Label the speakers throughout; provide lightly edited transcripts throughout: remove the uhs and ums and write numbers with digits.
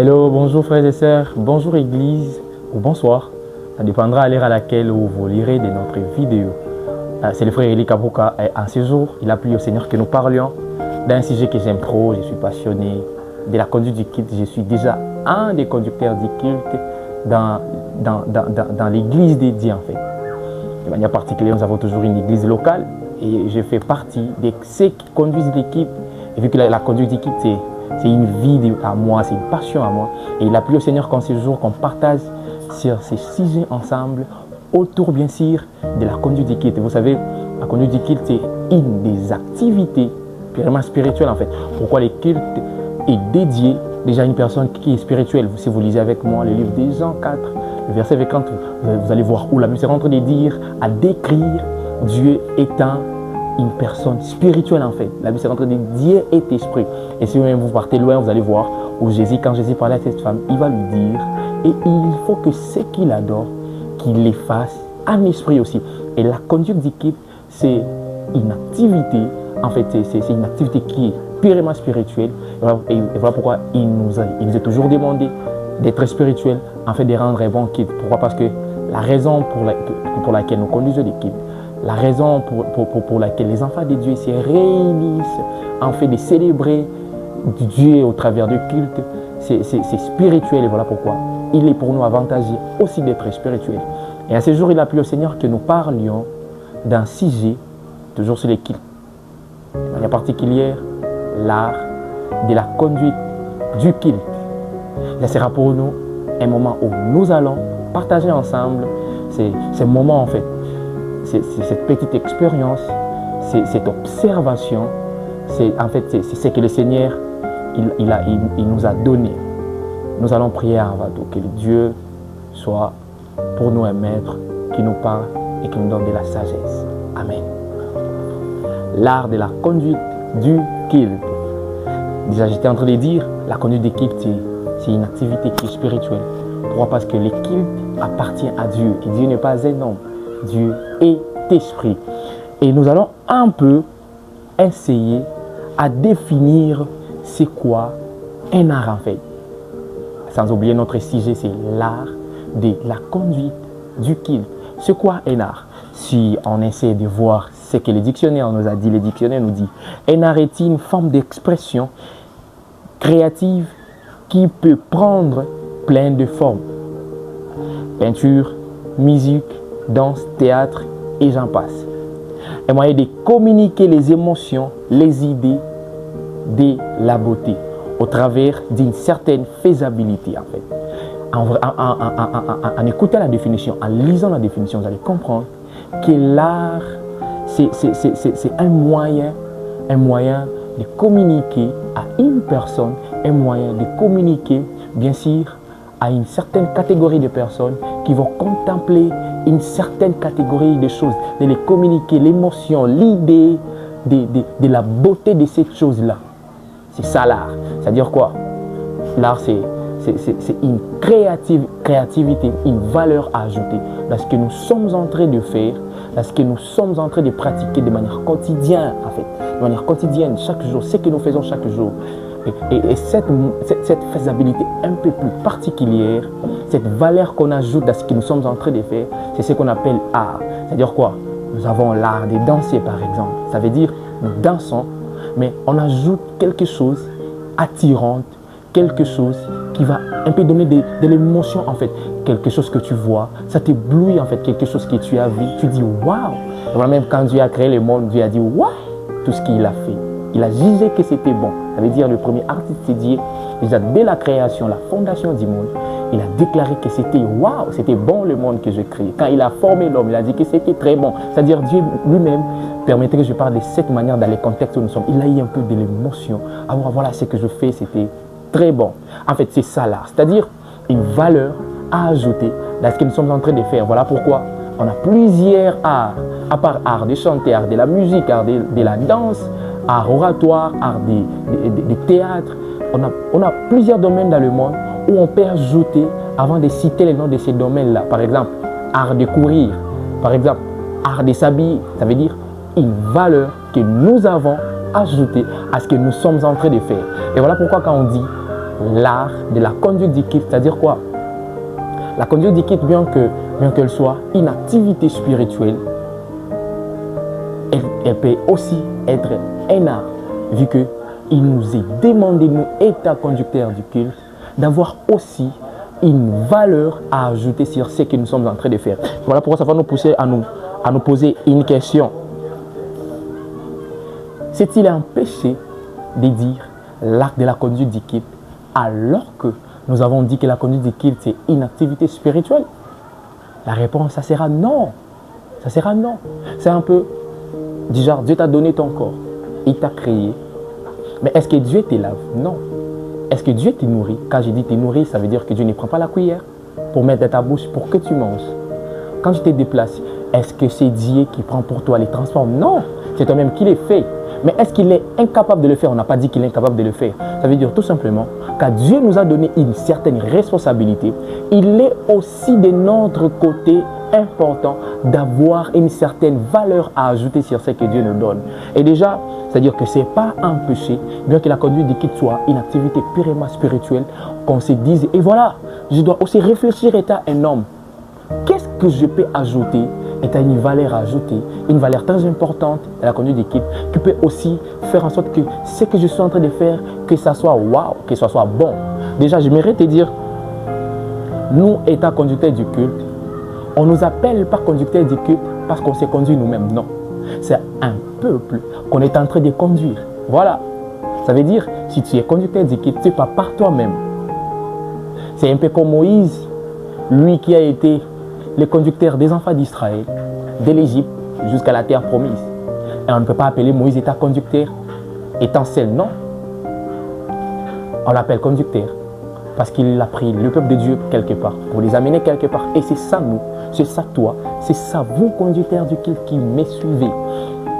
Speaker 1: Hello, bonjour frères et sœurs, bonjour Église ou bonsoir. Ça dépendra à l'heure à laquelle vous lirez de notre vidéo. C'est le frère Eli Kabouka et en ce jour, il a plu au Seigneur que nous parlions d'un sujet que j'aime trop. Je suis passionné de la conduite du culte. Je suis déjà un des conducteurs du culte dans l'église dédiée en fait. De manière particulière, nous avons toujours une église locale et je fais partie de ceux qui conduisent l'équipe. Et vu que la conduite d'équipe, c'est une vie à moi, c'est une passion à moi. Et il a plu au Seigneur qu'en ce jour, qu'on partage sur ces sujets ensemble, autour bien sûr de la conduite d'équipe. Et vous savez, la conduite d'équipe, c'est une des activités purement spirituelles en fait. Pourquoi le culte est dédié déjà à une personne qui est spirituelle. Si vous lisez avec moi le livre des Jean 4, le verset 50, vous allez voir où la Bible est en train de dire, à décrire Dieu étant une personne spirituelle en fait. La Bible est en train de dire Dieu est esprit. Et si même vous partez loin, vous allez voir où Jésus, quand Jésus parlait à cette femme, il va lui dire, et il faut que ceux qui l'adorent, qu'il les fasse en esprit aussi. Et la conduite d'équipe, c'est une activité, en fait, c'est une activité qui est purement spirituelle. Et voilà pourquoi il nous a toujours demandé d'être spirituel, en fait, de rendre un bon culte. Pourquoi? Parce que la raison pour laquelle nous conduisons l'équipe, la raison pour laquelle les enfants de Dieu se réunissent, en fait, de célébrer Dieu au travers du culte, c'est spirituel. Et voilà pourquoi il est pour nous avantageux aussi d'être spirituel. Et à ce jour, il a plu au Seigneur que nous parlions d'un sujet, toujours sur les cultes, de manière particulière, l'art de la conduite du culte. Ça sera pour nous un moment où nous allons partager ensemble ces moments en fait. C'est cette petite expérience, c'est cette observation, c'est ce que le Seigneur il nous a donné. Nous allons prier à Avado, que Dieu soit pour nous un maître qui nous parle et qui nous donne de la sagesse. Amen. L'art de la conduite du culte. Déjà, j'étais en train de dire, la conduite du culte, c'est une activité qui est spirituelle. Pourquoi? Parce que le culte appartient à Dieu. Et Dieu n'est pas un homme. Dieu est esprit. Et nous allons un peu essayer à définir c'est quoi un art en fait. Sans oublier notre sujet, c'est l'art de la conduite du culte. C'est quoi un art? Si on essaie de voir ce que le dictionnaire nous a dit, le dictionnaire nous dit un art est une forme d'expression créative qui peut prendre plein de formes. Peinture, musique, danse, théâtre et j'en passe. Un moyen de communiquer les émotions, les idées de la beauté au travers d'une certaine faisabilité en fait. En écoutant la définition, en lisant la définition, vous allez comprendre que l'art, c'est un moyen de communiquer à une personne, un moyen de communiquer, bien sûr, à une certaine catégorie de personnes qui vont contempler une certaine catégorie de choses, de les communiquer l'émotion, l'idée de la beauté de cette chose-là. C'est ça l'art. C'est-à-dire quoi? L'art, c'est une créativité, une valeur ajoutée dans ce que nous sommes en train de faire, dans ce que nous sommes en train de pratiquer de manière quotidienne, en fait. De manière quotidienne, chaque jour, ce que nous faisons chaque jour. Et cette faisabilité un peu plus particulière, cette valeur qu'on ajoute à ce que nous sommes en train de faire, c'est ce qu'on appelle art. C'est-à-dire quoi? Nous avons l'art de danser par exemple. Ça veut dire nous dansons, mais on ajoute quelque chose attirant, quelque chose qui va un peu donner de l'émotion en fait. Quelque chose que tu vois, ça t'éblouit en fait, quelque chose que tu as vu, tu dis waouh. Voilà, même quand Dieu a créé le monde, Dieu a dit waouh, tout ce qu'il a fait. Il a jugé que c'était bon. Ça veut dire le premier artiste, c'est Dieu. Déjà dès la création, la fondation du monde, il a déclaré que c'était waouh, c'était bon le monde que je crée. Quand il a formé l'homme, il a dit que c'était très bon. C'est-à-dire Dieu lui-même permettait que je parle de cette manière dans les contextes où nous sommes. Il a eu un peu de l'émotion. Alors voilà, ce que je fais, c'était très bon. En fait, c'est ça l'art. C'est-à-dire une valeur à ajouter dans ce que nous sommes en train de faire. Voilà pourquoi on a plusieurs arts. À part art de chanter, art de la musique, art de la danse, art oratoire, art de théâtre. On a plusieurs domaines dans le monde où on peut ajouter, avant de citer les noms de ces domaines-là, par exemple, art de courir, par exemple, art de s'habiller, ça veut dire une valeur que nous avons ajoutée à ce que nous sommes en train de faire. Et voilà pourquoi quand on dit l'art de la conduite d'équipe. C'est-à-dire quoi? La conduite d'équipe, bien qu'elle soit une activité spirituelle, elle peut aussi être un art, vu qu'il nous est demandé, nous, état conducteurs du culte, d'avoir aussi une valeur à ajouter sur ce que nous sommes en train de faire. Voilà pourquoi ça va nous pousser à nous poser une question. C'est-il un péché de dire l'acte de la conduite d'équipe alors que nous avons dit que la conduite d'équipe c'est une activité spirituelle? La réponse, ça sera non. Ça sera non. C'est un peu du genre, Dieu t'a donné ton corps, il t'a créé. Mais est-ce que Dieu te lave? Non. Est-ce que Dieu te nourrit? Quand je dis te nourrir, ça veut dire que Dieu ne prend pas la cuillère pour mettre dans ta bouche pour que tu manges. Quand tu te déplaces, est-ce que c'est Dieu qui prend pour toi les transports? Non. C'est toi-même qui les fait. Mais est-ce qu'il est incapable de le faire? On n'a pas dit qu'il est incapable de le faire. Ça veut dire tout simplement que Dieu nous a donné une certaine responsabilité. Il est aussi de notre côté important d'avoir une certaine valeur à ajouter sur ce que Dieu nous donne. Et déjà, c'est-à-dire que ce n'est pas un péché, bien que la conduite d'équipe soit une activité purement spirituelle, qu'on se dise, et voilà, je dois aussi réfléchir étant un homme. Qu'est-ce que je peux ajouter étant une valeur à ajouter, une valeur très importante à la conduite d'équipe, qui peut aussi faire en sorte que ce que je suis en train de faire, que ça soit waouh, que ça soit bon. Déjà, j'aimerais te dire, nous, étant conducteurs du culte, on ne nous appelle pas conducteurs du culte parce qu'on s'est conduit nous-mêmes, non. C'est un peuple qu'on est en train de conduire. Voilà. Ça veut dire, si tu es conducteur d'équipe, tu n'es pas par toi-même. C'est un peu comme Moïse, lui qui a été le conducteur des enfants d'Israël, de l'Égypte jusqu'à la terre promise. Et on ne peut pas appeler Moïse étant conducteur, étant seul, non. On l'appelle conducteur parce qu'il a pris le peuple de Dieu quelque part, pour les amener quelque part. Et c'est ça nous, c'est ça toi, c'est ça vous conducteurs du culte qui me suivez.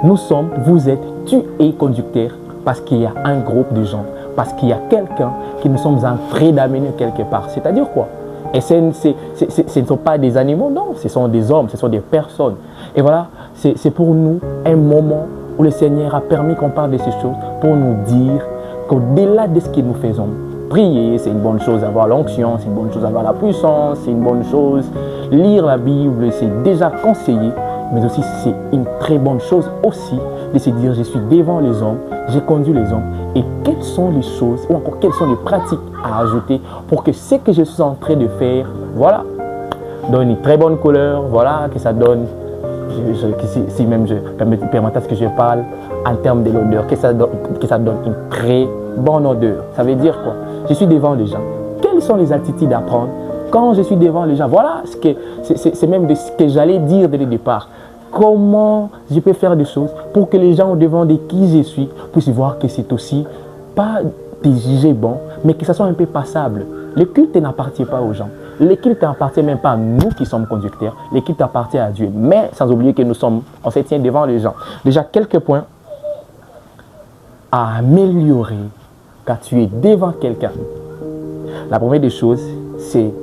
Speaker 1: Nous sommes, vous êtes, tu es conducteur parce qu'il y a un groupe de gens, parce qu'il y a quelqu'un qui nous sommes en train d'amener quelque part. C'est-à-dire quoi? Et ce ne sont pas des animaux, non, ce sont des hommes, ce sont des personnes. Et voilà, c'est pour nous un moment où le Seigneur a permis qu'on parle de ces choses pour nous dire qu'au-delà de ce que nous faisons, prier, c'est une bonne chose, avoir l'onction, c'est une bonne chose, avoir la puissance, c'est une bonne chose. Lire la Bible, c'est déjà conseillé, mais aussi c'est une très bonne chose aussi de se dire, je suis devant les hommes, j'ai conduit les hommes, et quelles sont les choses, ou encore quelles sont les pratiques à ajouter pour que ce que je suis en train de faire, voilà, donne une très bonne couleur, voilà, que ça donne, si même je permettez à ce que je parle en termes de l'odeur, que ça donne une très bonne odeur. Ça veut dire quoi? Je suis devant les gens. Quelles sont les attitudes à prendre quand je suis devant les gens? Voilà, c'est même de ce que j'allais dire dès le départ. Comment je peux faire des choses pour que les gens au devant de qui je suis puissent voir que c'est aussi pas des jugés bons, mais que ça soit un peu passable. Le culte n'appartient pas aux gens. Le culte n'appartient même pas à nous qui sommes conducteurs. Le culte appartient à Dieu. Mais sans oublier que on se tient devant les gens. Déjà, quelques points à améliorer quand tu es devant quelqu'un. La première des choses, c'est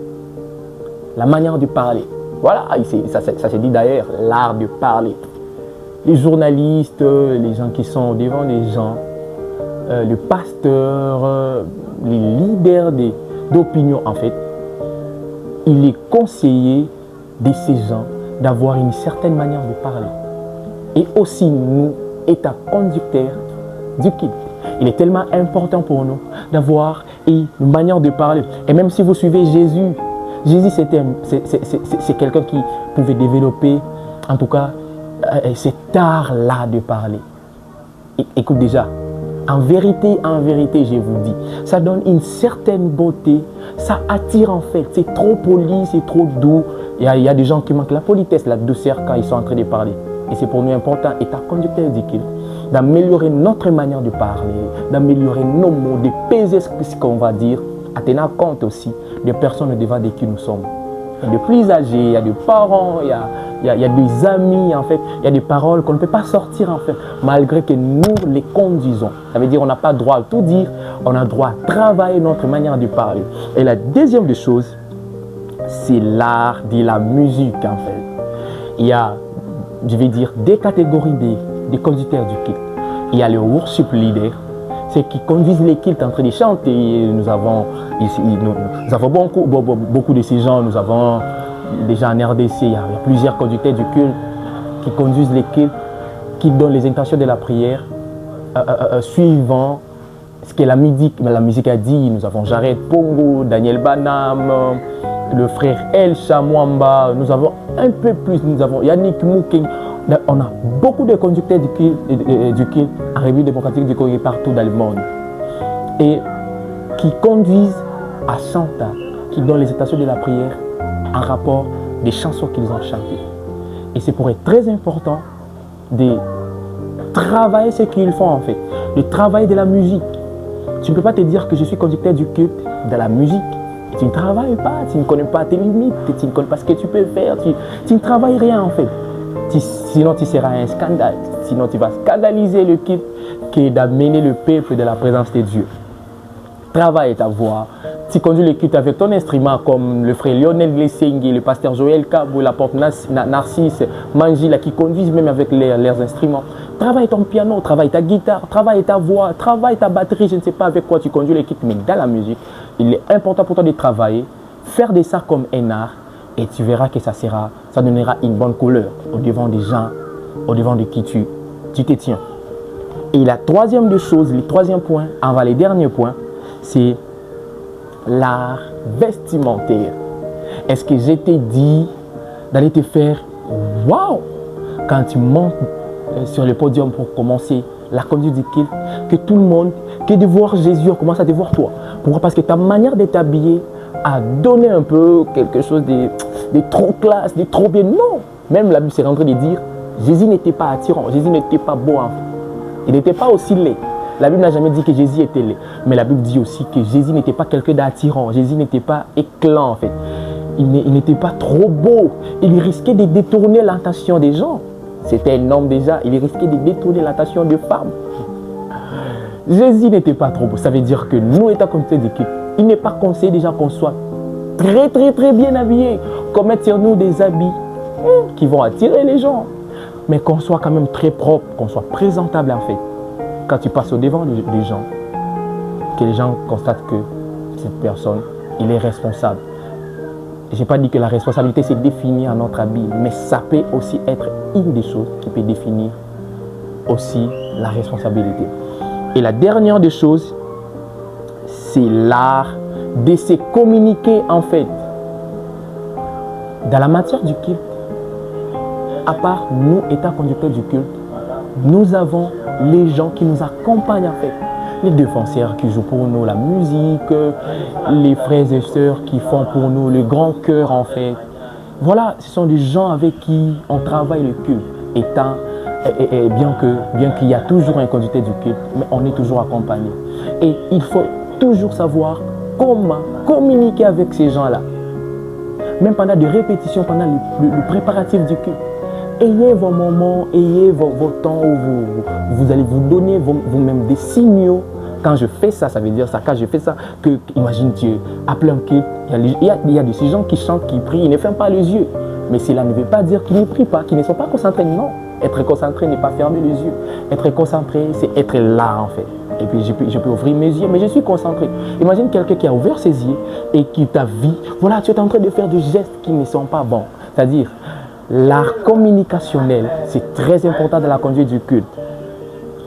Speaker 1: la manière de parler. Voilà, ça se dit d'ailleurs, l'art de parler. Les journalistes, les gens qui sont devant les gens, le pasteur, les leaders d'opinion en fait, il est conseillé de ces gens d'avoir une certaine manière de parler. Et aussi nous, étant conducteurs du culte, il est tellement important pour nous d'avoir une manière de parler. Et même si vous suivez Jésus, c'est quelqu'un qui pouvait développer, en tout cas, cet art-là de parler. Écoute déjà, en vérité, je vous dis, ça donne une certaine beauté, ça attire en fait, c'est trop poli, c'est trop doux. Il y a des gens qui manquent la politesse, la douceur quand ils sont en train de parler. Et c'est pour nous important, étant conducteur du culte, d'améliorer notre manière de parler, d'améliorer nos mots, de peser ce qu'on va dire, en tenant compte aussi des personnes devant de qui nous sommes. Il y a des plus âgés, il y a des parents, il y a des amis en fait, il y a des paroles qu'on ne peut pas sortir en fait, malgré que nous les conduisons. Ça veut dire qu'on n'a pas le droit à tout dire, on a le droit à travailler notre manière de parler. Et la deuxième des choses, c'est l'art de la musique en fait. Il y a, je vais dire, deux catégories des conducteurs du culte. Il y a le worship leader ceux qui conduisent les cultes en train de chanter. Nous avons beaucoup de ces gens. Nous avons déjà en RDC, il y a plusieurs conducteurs du culte qui conduisent les cultes, qui donnent les intentions de la prière, suivant ce que la musique a dit. Nous avons Jared Pongo, Daniel Banam, le frère El Chamwamba, nous avons un peu plus, nous avons Yannick Mouking. On a beaucoup de conducteurs du culte en République démocratique du Congo partout dans le monde. Et qui conduisent à Chanta, qui donnent les intentions de la prière en rapport des chansons qu'ils ont chantées. Et c'est pour être très important de travailler ce qu'ils font en fait, de travailler de la musique. Tu ne peux pas te dire que je suis conducteur du culte de la musique. Tu ne travailles pas, tu ne connais pas tes limites, tu ne connais pas ce que tu peux faire, tu ne travailles rien en fait. Sinon tu seras un scandale, sinon tu vas scandaliser le culte qui est d'amener le peuple de la présence de Dieu. Travaille ta voix, tu conduis le culte avec ton instrument comme le frère Lionel Blessingui, le pasteur Joël Kabou, l'apôtre Narcisse, Manjila qui conduisent même avec leurs instruments. Travaille ton piano, travaille ta guitare, travaille ta voix, travaille ta batterie, je ne sais pas avec quoi tu conduis le culte, mais dans la musique, il est important pour toi de travailler, faire de ça comme un art, et tu verras que ça donnera une bonne couleur au devant des gens, au devant de qui tu te tiens. Et la troisième des choses, le troisième point, avant les derniers points, c'est l'art vestimentaire. Est-ce que je t'ai dit d'aller te faire waouh quand tu montes sur le podium pour commencer la conduite du culte, que tout le monde, que de voir Jésus, on commence à te voir toi. Pourquoi? Parce que ta manière de t'habiller a donné un peu quelque chose de trop classe, de trop bien. Non, même la Bible s'est en train de dire, Jésus n'était pas attirant, Jésus n'était pas beau en fait. Il n'était pas aussi laid. La Bible n'a jamais dit que Jésus était laid. Mais la Bible dit aussi que Jésus n'était pas quelqu'un d'attirant. Jésus n'était pas éclatant en fait. Il n'était pas trop beau. Il risquait de détourner l'attention des gens. C'était un homme déjà. Il risquait de détourner l'attention des femmes. Jésus n'était pas trop beau. Ça veut dire que nous, étant conducteurs du culte, il n'est pas conseillé déjà qu'on soit très très très bien habillés. Qu'on mette sur nous des habits qui vont attirer les gens. Mais qu'on soit quand même très propre, qu'on soit présentable en fait. Quand tu passes au devant des gens, que les gens constatent que cette personne, il est responsable. Je n'ai pas dit que la responsabilité c'est définir notre habit, mais ça peut aussi être une des choses qui peut définir aussi la responsabilité. Et la dernière des choses, c'est l'art de se communiquer en fait. Dans la matière du culte, à part nous étant conducteurs du culte, nous avons les gens qui nous accompagnent en fait. Les défenseurs qui jouent pour nous la musique, les frères et sœurs qui font pour nous le grand cœur en fait. Voilà, ce sont des gens avec qui on travaille le culte. Bien qu'il y a toujours un conducteur du culte, mais on est toujours accompagné. Et il faut toujours savoir comment communiquer avec ces gens-là. Même pendant des répétitions, pendant le préparatif du culte. Ayez vos moments, ayez vos temps où vous allez vous donner vous-même des signaux. Quand je fais ça, ça veut dire ça. Quand je fais ça, imagine Dieu, appelle un culte, il y a de ces gens qui chantent, qui prient, ils ne ferment pas les yeux. Mais cela ne veut pas dire qu'ils ne prient pas, qu'ils ne sont pas concentrés. Non, être concentré n'est pas fermer les yeux. Être concentré, c'est être là en fait. Et puis je peux ouvrir mes yeux, mais je suis concentré. Imagine quelqu'un qui a ouvert ses yeux et qui t'a vu. Voilà, tu es en train de faire des gestes qui ne sont pas bons. C'est-à-dire, l'art communicationnel, c'est très important dans la conduite du culte.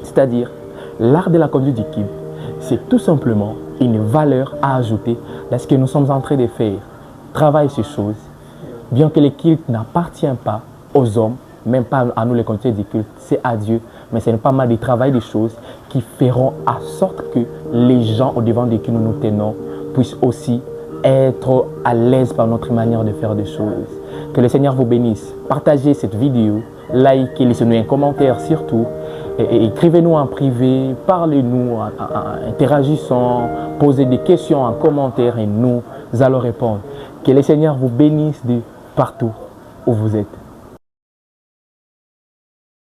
Speaker 1: C'est-à-dire, l'art de la conduite du culte, c'est tout simplement une valeur à ajouter dans ce que nous sommes en train de faire. Travaille ces choses, bien que le culte n'appartient pas aux hommes, même pas à nous les conducteurs du culte, c'est à Dieu. Mais c'est pas mal de travail des choses qui feront en sorte que les gens au devant de qui nous nous tenons puissent aussi être à l'aise par notre manière de faire des choses. Que le Seigneur vous bénisse. Partagez cette vidéo, likez, laissez-nous un commentaire surtout. Et écrivez-nous en privé, parlez-nous, interagissons, posez des questions en commentaire et nous allons répondre. Que le Seigneur vous bénisse de partout où vous êtes.